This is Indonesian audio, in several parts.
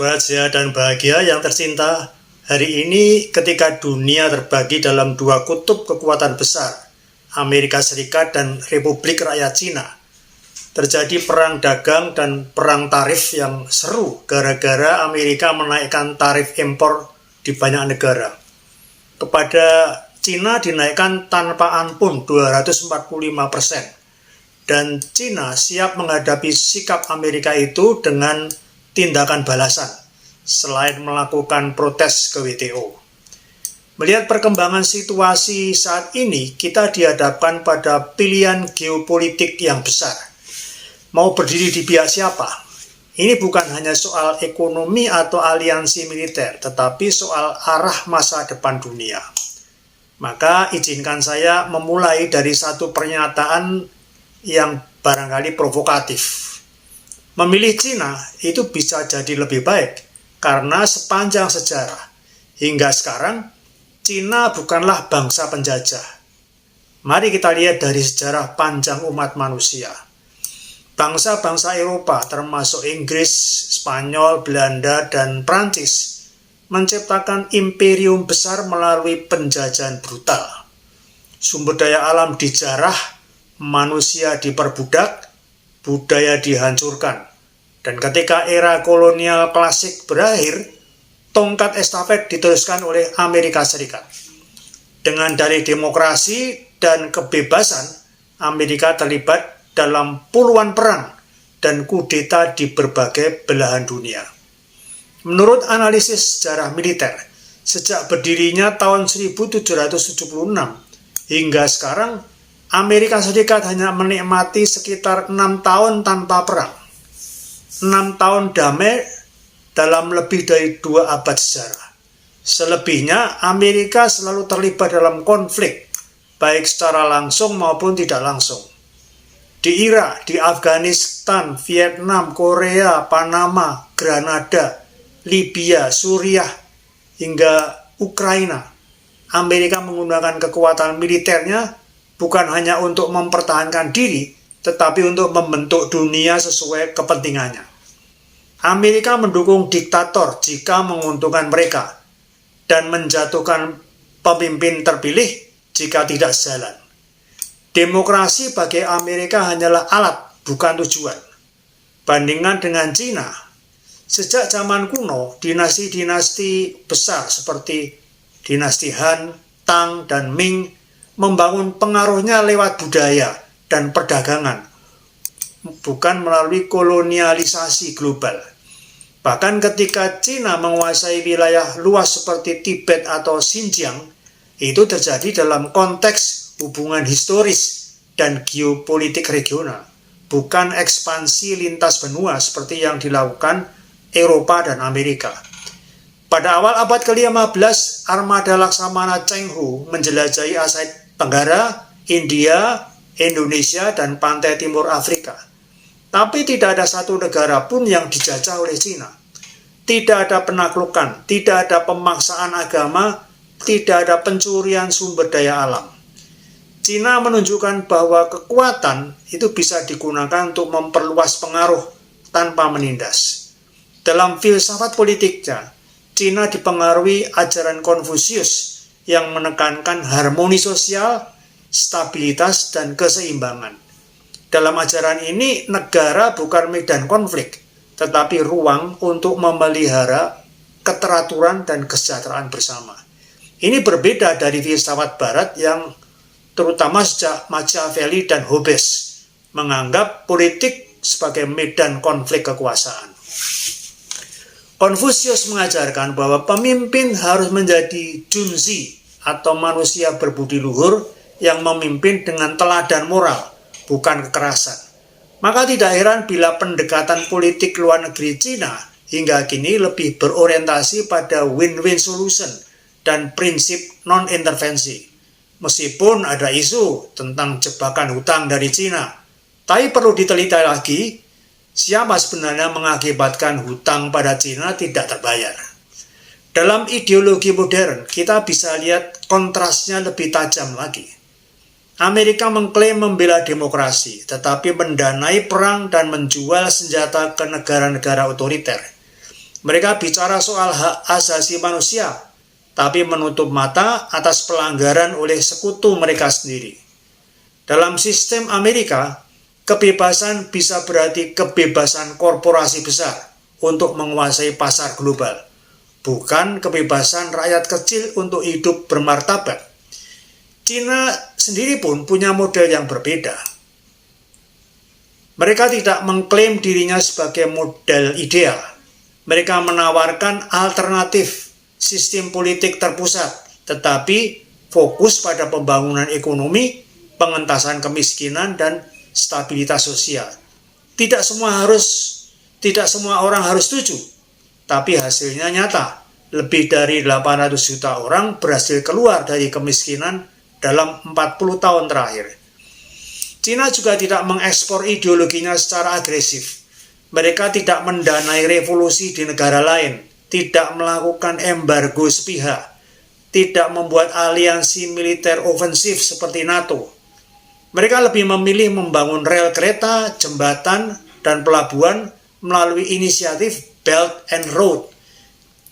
Sobat sehat dan bahagia yang tercinta, hari ini ketika dunia terbagi dalam dua kutub kekuatan besar, Amerika Serikat dan Republik Rakyat Cina, terjadi perang dagang dan perang tarif yang seru gara-gara Amerika menaikkan tarif impor di banyak negara. Kepada Cina dinaikkan tanpa ampun 245%. Dan Cina siap menghadapi sikap Amerika itu dengan tindakan balasan, selain melakukan protes ke WTO. Melihat perkembangan situasi saat ini, kita dihadapkan pada pilihan geopolitik yang besar. Mau berdiri di pihak siapa? Ini bukan hanya soal ekonomi atau aliansi militer, tetapi soal arah masa depan dunia. Maka izinkan saya memulai dari satu pernyataan yang barangkali provokatif. Memilih Cina itu bisa jadi lebih baik karena sepanjang sejarah hingga sekarang Cina bukanlah bangsa penjajah. Mari kita lihat dari sejarah panjang umat manusia. Bangsa-bangsa Eropa termasuk Inggris, Spanyol, Belanda, dan Prancis menciptakan imperium besar melalui penjajahan brutal. Sumber daya alam dijarah, manusia diperbudak, budaya dihancurkan. Dan ketika era kolonial klasik berakhir, tongkat estafet diteruskan oleh Amerika Serikat. Dengan dalih demokrasi dan kebebasan, Amerika terlibat dalam puluhan perang dan kudeta di berbagai belahan dunia. Menurut analisis sejarah militer, sejak berdirinya tahun 1776 hingga sekarang, Amerika Serikat hanya menikmati sekitar 6 tahun tanpa perang. 6 tahun damai dalam lebih dari 2 abad sejarah. Selebihnya, Amerika selalu terlibat dalam konflik, baik secara langsung maupun tidak langsung. Di Irak, di Afghanistan, Vietnam, Korea, Panama, Granada, Libya, Suriah, hingga Ukraina, Amerika menggunakan kekuatan militernya bukan hanya untuk mempertahankan diri, tetapi untuk membentuk dunia sesuai kepentingannya. Amerika mendukung diktator jika menguntungkan mereka, dan menjatuhkan pemimpin terpilih jika tidak sejalan. Demokrasi bagi Amerika hanyalah alat, bukan tujuan. Bandingkan dengan Cina, sejak zaman kuno, dinasti-dinasti besar seperti dinasti Han, Tang, dan Ming membangun pengaruhnya lewat budaya dan perdagangan, bukan melalui kolonialisasi global. Bahkan ketika Cina menguasai wilayah luas seperti Tibet atau Xinjiang, itu terjadi dalam konteks hubungan historis dan geopolitik regional, bukan ekspansi lintas benua seperti yang dilakukan Eropa dan Amerika. Pada awal abad ke-15, armada Laksamana Cheng Ho menjelajahi Asia Tenggara, India, Indonesia, dan pantai timur Afrika. Tapi tidak ada satu negara pun yang dijajah oleh Cina. Tidak ada penaklukan, tidak ada pemaksaan agama, tidak ada pencurian sumber daya alam. Cina menunjukkan bahwa kekuatan itu bisa digunakan untuk memperluas pengaruh tanpa menindas. Dalam filsafat politiknya, Cina dipengaruhi ajaran Konfusius yang menekankan harmoni sosial, stabilitas, dan keseimbangan. Dalam ajaran ini, negara bukan medan konflik, tetapi ruang untuk memelihara keteraturan dan kesejahteraan bersama. Ini berbeda dari filsafat Barat yang terutama sejak Machiavelli dan Hobbes menganggap politik sebagai medan konflik kekuasaan. Konfusius mengajarkan bahwa pemimpin harus menjadi junzi atau manusia berbudi luhur yang memimpin dengan teladan moral, bukan kekerasan. Maka tidak heran bila pendekatan politik luar negeri Cina hingga kini lebih berorientasi pada win-win solution dan prinsip non-intervensi. Meskipun ada isu tentang jebakan hutang dari Cina, tapi perlu diteliti lagi siapa sebenarnya mengakibatkan hutang pada Cina tidak terbayar. Dalam ideologi modern, kita bisa lihat kontrasnya lebih tajam lagi. Amerika mengklaim membela demokrasi, tetapi mendanai perang dan menjual senjata ke negara-negara otoriter. Mereka bicara soal hak asasi manusia, tapi menutup mata atas pelanggaran oleh sekutu mereka sendiri. Dalam sistem Amerika, kebebasan bisa berarti kebebasan korporasi besar untuk menguasai pasar global, bukan kebebasan rakyat kecil untuk hidup bermartabat. Cina sendiri pun punya model yang berbeda. Mereka tidak mengklaim dirinya sebagai model ideal. Mereka menawarkan alternatif sistem politik terpusat, tetapi fokus pada pembangunan ekonomi, pengentasan kemiskinan, dan stabilitas sosial. Tidak semua orang harus setuju, tapi hasilnya nyata. Lebih dari 800 juta orang berhasil keluar dari kemiskinan dalam 40 tahun terakhir. Cina juga tidak mengekspor ideologinya secara agresif. Mereka tidak mendanai revolusi di negara lain, tidak melakukan embargo sepihak, tidak membuat aliansi militer ofensif seperti NATO. Mereka lebih memilih membangun rel kereta, jembatan, dan pelabuhan melalui inisiatif Belt and Road,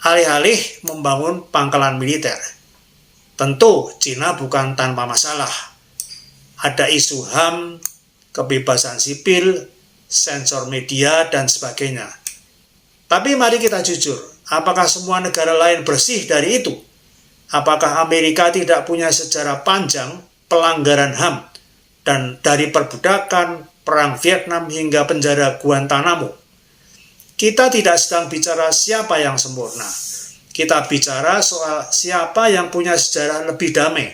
alih-alih membangun pangkalan militer. Tentu, Cina bukan tanpa masalah. Ada isu HAM, kebebasan sipil, sensor media, dan sebagainya. Tapi mari kita jujur, apakah semua negara lain bersih dari itu? Apakah Amerika tidak punya sejarah panjang pelanggaran HAM, dan dari perbudakan, perang Vietnam hingga penjara Guantanamo? Kita tidak sedang bicara siapa yang sempurna. Kita bicara soal siapa yang punya sejarah lebih damai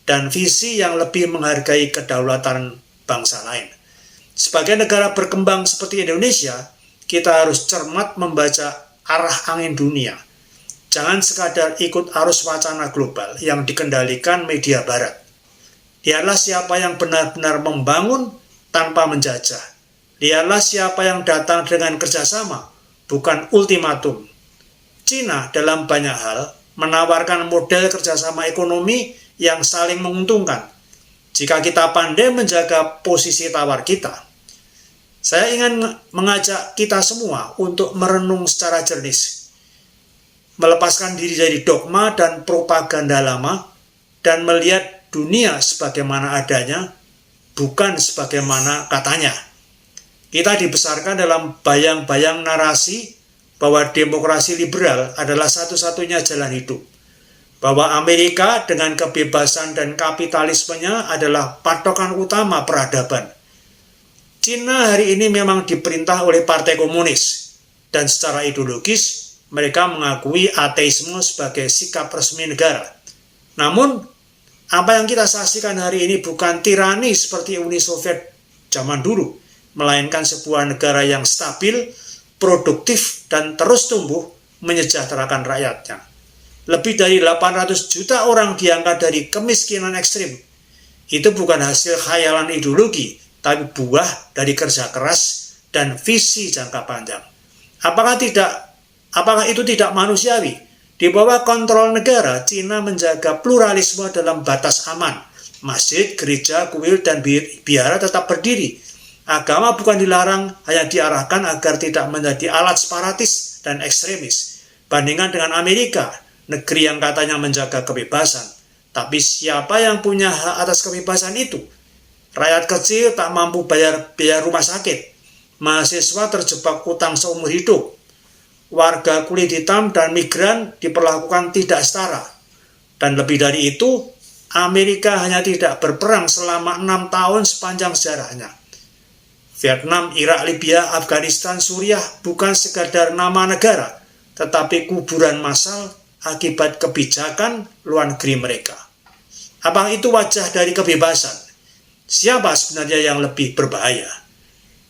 dan visi yang lebih menghargai kedaulatan bangsa lain. Sebagai negara berkembang seperti Indonesia, kita harus cermat membaca arah angin dunia. Jangan sekadar ikut arus wacana global yang dikendalikan media barat. Lihatlah siapa yang benar-benar membangun tanpa menjajah. Lihatlah siapa yang datang dengan kerjasama, bukan ultimatum. Cina dalam banyak hal menawarkan model kerjasama ekonomi yang saling menguntungkan. Jika kita pandai menjaga posisi tawar kita, saya ingin mengajak kita semua untuk merenung secara jernih, melepaskan diri dari dogma dan propaganda lama, dan melihat dunia sebagaimana adanya, bukan sebagaimana katanya. Kita dibesarkan dalam bayang-bayang narasi bahwa demokrasi liberal adalah satu-satunya jalan hidup, bahwa Amerika dengan kebebasan dan kapitalismenya adalah patokan utama peradaban. Cina hari ini memang diperintah oleh Partai Komunis, dan secara ideologis mereka mengakui ateisme sebagai sikap resmi negara. Namun, apa yang kita saksikan hari ini bukan tirani seperti Uni Soviet zaman dulu, melainkan sebuah negara yang stabil, produktif, dan terus tumbuh menyejahterakan rakyatnya. Lebih dari 800 juta orang diangkat dari kemiskinan ekstrim. Itu bukan hasil khayalan ideologi, tapi buah dari kerja keras dan visi jangka panjang. Apakah itu tidak manusiawi? Di bawah kontrol negara, Cina menjaga pluralisme dalam batas aman. Masjid, gereja, kuil, dan biara tetap berdiri. Agama bukan dilarang, hanya diarahkan agar tidak menjadi alat separatis dan ekstremis. Bandingkan dengan Amerika, negeri yang katanya menjaga kebebasan. Tapi siapa yang punya hak atas kebebasan itu? Rakyat kecil tak mampu bayar biaya rumah sakit. Mahasiswa terjebak utang seumur hidup. Warga kulit hitam dan migran diperlakukan tidak setara. Dan lebih dari itu, Amerika hanya tidak berperang selama 6 tahun sepanjang sejarahnya. Vietnam, Irak, Libya, Afghanistan, Suriah bukan sekadar nama negara, tetapi kuburan massal akibat kebijakan luar negeri mereka. Apakah itu wajah dari kebebasan? Siapa sebenarnya yang lebih berbahaya?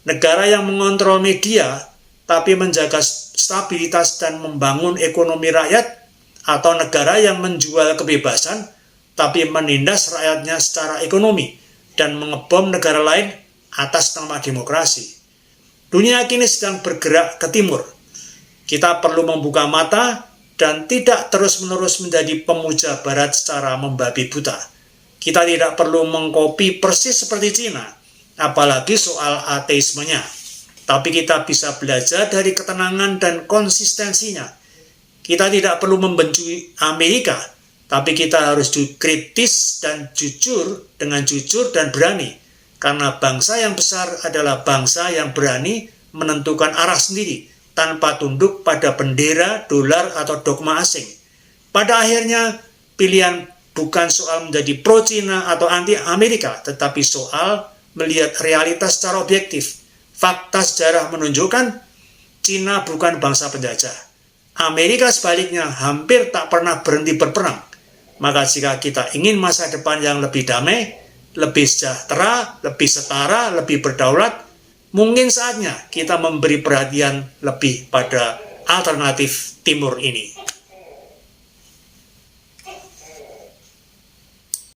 Negara yang mengontrol media, tapi menjaga stabilitas dan membangun ekonomi rakyat, atau negara yang menjual kebebasan, tapi menindas rakyatnya secara ekonomi, dan mengebom negara lain atas nama demokrasi. Dunia kini sedang bergerak ke timur. Kita perlu membuka mata dan tidak terus-menerus menjadi pemuja barat secara membabi buta. Kita tidak perlu mengkopi persis seperti Cina, apalagi soal ateismenya. tapi kita bisa belajar dari ketenangan dan konsistensinya. Kita tidak perlu membenci Amerika, tapi kita harus kritis dan jujur dengan jujur dan berani. Karena bangsa yang besar adalah bangsa yang berani menentukan arah sendiri, tanpa tunduk pada bendera, dolar, atau dogma asing. Pada akhirnya, pilihan bukan soal menjadi pro-Cina atau anti-Amerika, tetapi soal melihat realitas secara objektif. Fakta sejarah menunjukkan Cina bukan bangsa penjajah. Amerika sebaliknya hampir tak pernah berhenti berperang. Maka jika kita ingin masa depan yang lebih damai, lebih sejahtera, lebih setara, lebih berdaulat, mungkin saatnya kita memberi perhatian lebih pada alternatif timur ini.